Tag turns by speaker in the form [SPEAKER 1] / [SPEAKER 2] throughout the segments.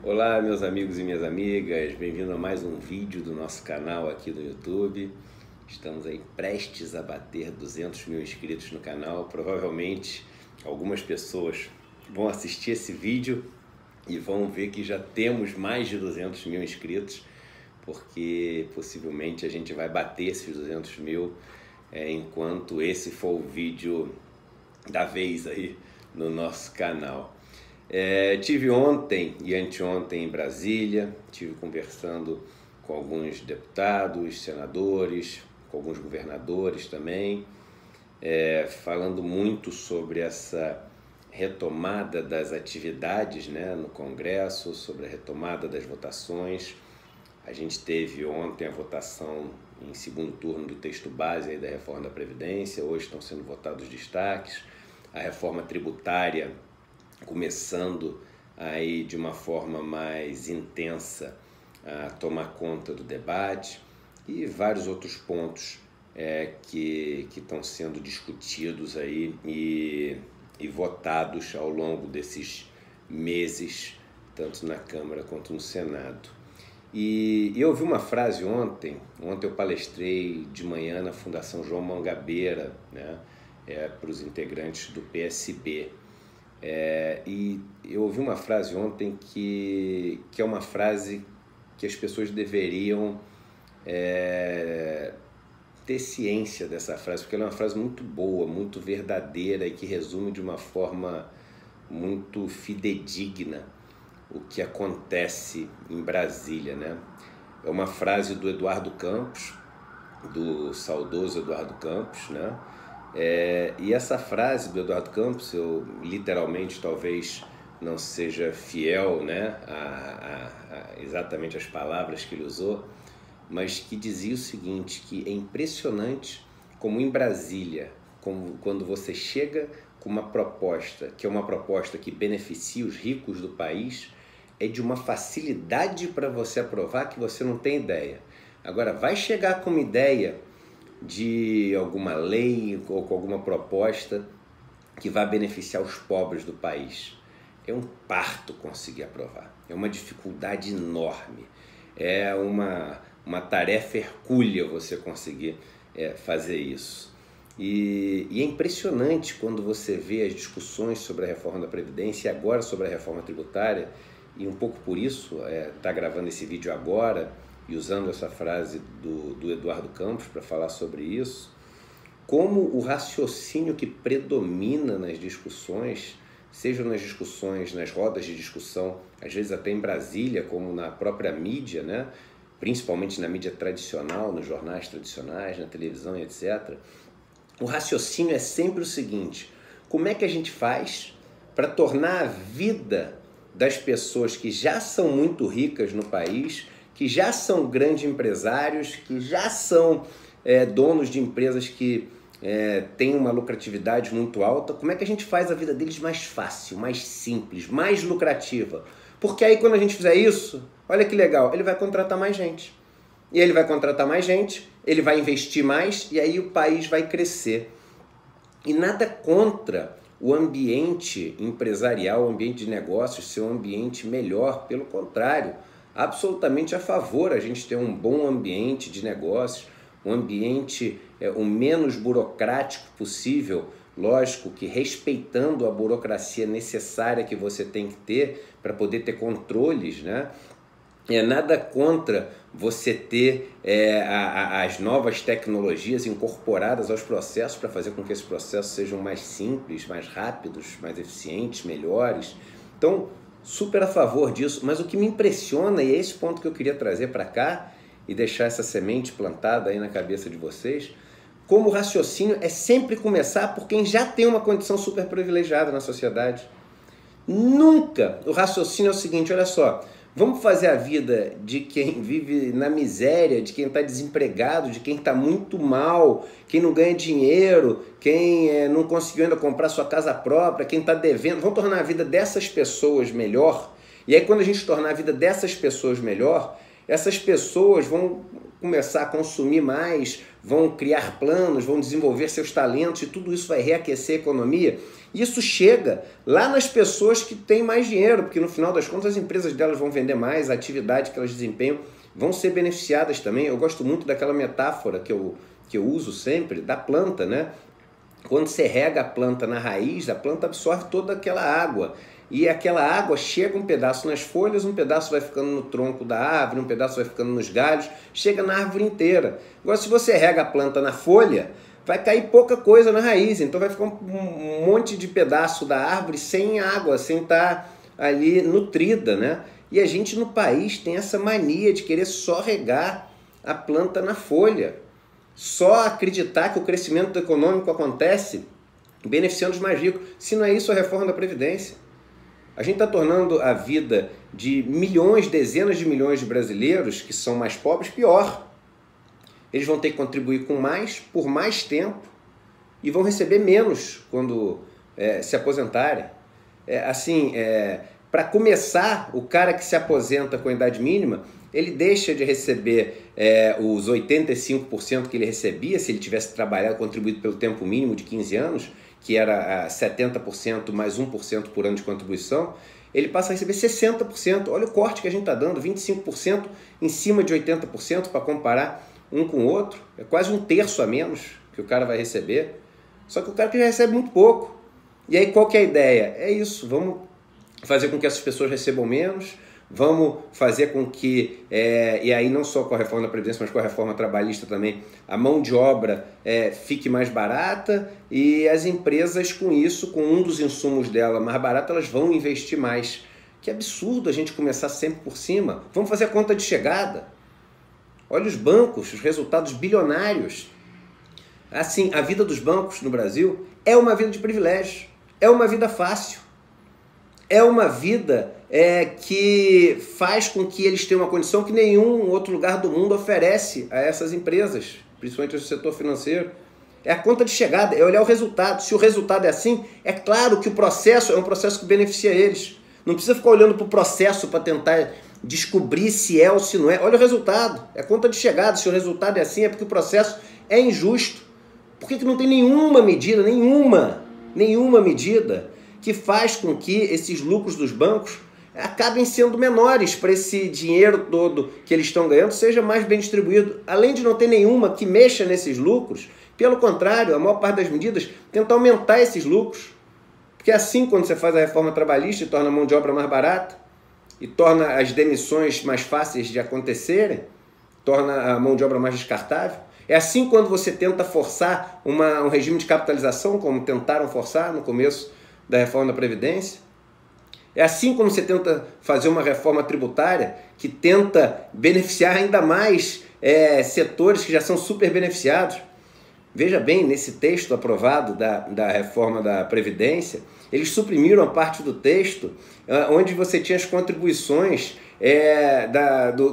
[SPEAKER 1] Olá, meus amigos e minhas amigas, bem-vindo a mais um vídeo do nosso canal aqui no YouTube. Estamos aí prestes a bater 200 mil inscritos no canal. Provavelmente algumas pessoas vão assistir esse vídeo e vão ver que já temos mais de 200 mil inscritos, porque possivelmente a gente vai bater esses 200 mil enquanto esse for o vídeo da vez aí no nosso canal. Tive ontem e anteontem em Brasília, tive conversando com alguns deputados, senadores, com alguns governadores também, falando muito sobre essa retomada das atividades, né, no Congresso, sobre a retomada das votações. A gente teve ontem a votação em segundo turno do texto base aí da reforma da Previdência, hoje estão sendo votados os destaques, a reforma tributária começando aí de uma forma mais intensa a tomar conta do debate e vários outros pontos que estão sendo discutidos aí e votados ao longo desses meses, tanto na Câmara quanto no Senado. E eu ouvi uma frase ontem eu palestrei de manhã na Fundação João Mangabeira, né, para os integrantes do PSB. E eu ouvi uma frase ontem que é uma frase que as pessoas deveriam ter ciência dessa frase, porque ela é uma frase muito boa, muito verdadeira e que resume de uma forma muito fidedigna o que acontece em Brasília, né? É uma frase do Eduardo Campos, do saudoso Eduardo Campos, né? E essa frase do Eduardo Campos, eu literalmente talvez não seja fiel, né, a exatamente as palavras que ele usou, mas que dizia o seguinte, que é impressionante como em Brasília, quando você chega com uma proposta, que é uma proposta que beneficia os ricos do país, é de uma facilidade para você aprovar que você não tem ideia. Agora, vai chegar com uma ideia de alguma lei ou com alguma proposta que vai beneficiar os pobres do país. É um parto conseguir aprovar, é uma dificuldade enorme, é uma tarefa hercúlea você conseguir fazer isso. E é impressionante quando você vê as discussões sobre a reforma da Previdência e agora sobre a reforma tributária, e um pouco por isso tá gravando esse vídeo agora, e usando essa frase do Eduardo Campos para falar sobre isso, como o raciocínio que predomina nas discussões, seja nas discussões, nas rodas de discussão, às vezes até em Brasília, como na própria mídia, né? Principalmente na mídia tradicional, nos jornais tradicionais, na televisão e etc., o raciocínio é sempre o seguinte: como é que a gente faz para tornar a vida das pessoas que já são muito ricas no país, que já são grandes empresários, que já são donos de empresas que têm uma lucratividade muito alta, como é que a gente faz a vida deles mais fácil, mais simples, mais lucrativa? Porque aí quando a gente fizer isso, olha que legal, ele vai contratar mais gente. E ele vai contratar mais gente, ele vai investir mais e aí o país vai crescer. E nada contra o ambiente empresarial, o ambiente de negócios ser um ambiente melhor, pelo contrário, absolutamente a favor a gente ter um bom ambiente de negócios, um ambiente o menos burocrático possível, lógico que respeitando a burocracia necessária que você tem que ter para poder ter controles, né? Nada contra você ter as novas tecnologias incorporadas aos processos para fazer com que esses processos sejam mais simples, mais rápidos, mais eficientes, melhores. Então, super a favor disso, mas o que me impressiona, e é esse ponto que eu queria trazer para cá e deixar essa semente plantada aí na cabeça de vocês, como o raciocínio é sempre começar por quem já tem uma condição super privilegiada na sociedade. Nunca o raciocínio é o seguinte, olha só, vamos fazer a vida de quem vive na miséria, de quem está desempregado, de quem está muito mal, quem não ganha dinheiro, quem não conseguiu ainda comprar sua casa própria, quem está devendo. Vamos tornar a vida dessas pessoas melhor. E aí quando a gente tornar a vida dessas pessoas melhor, essas pessoas vão começar a consumir mais, vão criar planos, vão desenvolver seus talentos e tudo isso vai reaquecer a economia. Isso chega lá nas pessoas que têm mais dinheiro, porque no final das contas as empresas delas vão vender mais, a atividade que elas desempenham vão ser beneficiadas também. Eu gosto muito daquela metáfora que eu uso sempre, da planta, né? Quando você rega a planta na raiz, a planta absorve toda aquela água. E aquela água chega um pedaço nas folhas, um pedaço vai ficando no tronco da árvore, um pedaço vai ficando nos galhos, chega na árvore inteira. Agora, se você rega a planta na folha, vai cair pouca coisa na raiz, então vai ficar um monte de pedaço da árvore sem água, sem estar ali nutrida, né? E a gente no país tem essa mania de querer só regar a planta na folha, só acreditar que o crescimento econômico acontece beneficiando os mais ricos. Se não é isso a reforma da Previdência. A gente está tornando a vida de milhões, dezenas de milhões de brasileiros que são mais pobres pior. Eles vão ter que contribuir com mais, por mais tempo, e vão receber menos quando se aposentarem. Para começar, o cara que se aposenta com a idade mínima, ele deixa de receber os 85% que ele recebia se ele tivesse trabalhado, contribuído pelo tempo mínimo de 15 anos, que era 70% mais 1% por ano de contribuição, ele passa a receber 60%. Olha o corte que a gente está dando, 25% em cima de 80% para comparar um com o outro. É quase um terço a menos que o cara vai receber. Só que o cara que já recebe muito pouco. E aí qual que é a ideia? É isso, vamos fazer com que essas pessoas recebam menos, vamos fazer com que, e aí não só com a reforma da Previdência, mas com a reforma trabalhista também, a mão de obra fique mais barata e as empresas com isso, com um dos insumos dela mais barato, elas vão investir mais. Que absurdo a gente começar sempre por cima. Vamos fazer a conta de chegada. Olha os bancos, os resultados bilionários. Assim, a vida dos bancos no Brasil é uma vida de privilégio, é uma vida fácil. É uma vida que faz com que eles tenham uma condição que nenhum outro lugar do mundo oferece a essas empresas, principalmente no setor financeiro. É a conta de chegada, é olhar o resultado. Se o resultado é assim, é claro que o processo é um processo que beneficia eles. Não precisa ficar olhando para o processo para tentar descobrir se é ou se não é. Olha o resultado, é a conta de chegada. Se o resultado é assim, é porque o processo é injusto. Por que não tem nenhuma medida, nenhuma medida que faz com que esses lucros dos bancos acabem sendo menores, para esse dinheiro todo que eles estão ganhando seja mais bem distribuído? Além de não ter nenhuma que mexa nesses lucros, pelo contrário, a maior parte das medidas tenta aumentar esses lucros. Porque assim, quando você faz a reforma trabalhista e torna a mão de obra mais barata, e torna as demissões mais fáceis de acontecerem, torna a mão de obra mais descartável. É assim quando você tenta forçar um regime de capitalização, como tentaram forçar no começo da reforma da Previdência. É assim como você tenta fazer uma reforma tributária que tenta beneficiar ainda mais setores que já são super beneficiados. Veja bem, nesse texto aprovado da reforma da Previdência, eles suprimiram a parte do texto onde você tinha as contribuições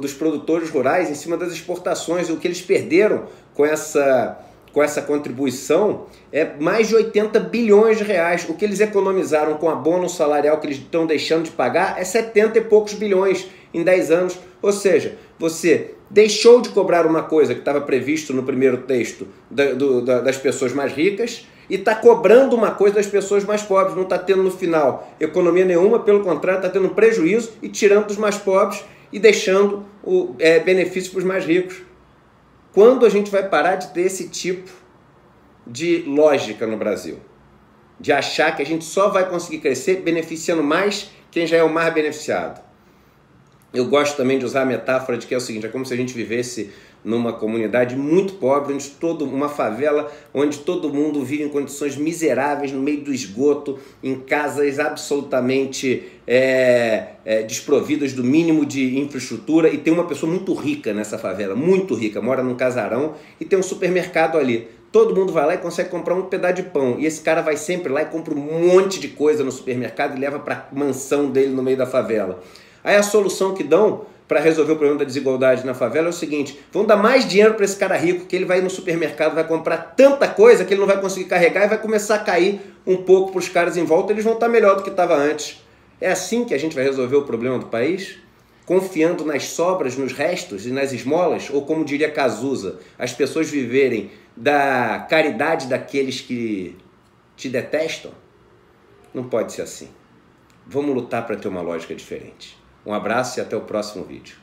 [SPEAKER 1] dos produtores rurais em cima das exportações. O que eles perderam com essa contribuição é mais de 80 bilhões de reais. O que eles economizaram com abono salarial que eles estão deixando de pagar é 70 e poucos bilhões em 10 anos. Ou seja, você deixou de cobrar uma coisa que estava previsto no primeiro texto das pessoas mais ricas e está cobrando uma coisa das pessoas mais pobres. Não está tendo no final economia nenhuma, pelo contrário, está tendo prejuízo e tirando dos mais pobres e deixando o benefício para os mais ricos. Quando a gente vai parar de ter esse tipo de lógica no Brasil? De achar que a gente só vai conseguir crescer beneficiando mais quem já é o mais beneficiado. Eu gosto também de usar a metáfora de que é o seguinte, é como se a gente vivesse numa comunidade muito pobre, uma favela, onde todo mundo vive em condições miseráveis, no meio do esgoto, em casas absolutamente desprovidas do mínimo de infraestrutura, e tem uma pessoa muito rica nessa favela, muito rica, mora num casarão e tem um supermercado ali. Todo mundo vai lá e consegue comprar um pedaço de pão, e esse cara vai sempre lá e compra um monte de coisa no supermercado e leva para a mansão dele no meio da favela. Aí a solução que dão para resolver o problema da desigualdade na favela é o seguinte: vão dar mais dinheiro para esse cara rico, que ele vai ir no supermercado, vai comprar tanta coisa que ele não vai conseguir carregar e vai começar a cair um pouco para os caras em volta, eles vão estar melhor do que estava antes. É assim que a gente vai resolver o problema do país? confiando nas sobras, nos restos e nas esmolas? Ou, como diria Cazuza, as pessoas viverem da caridade daqueles que te detestam? Não pode ser assim. Vamos lutar para ter uma lógica diferente. Um abraço e até o próximo vídeo.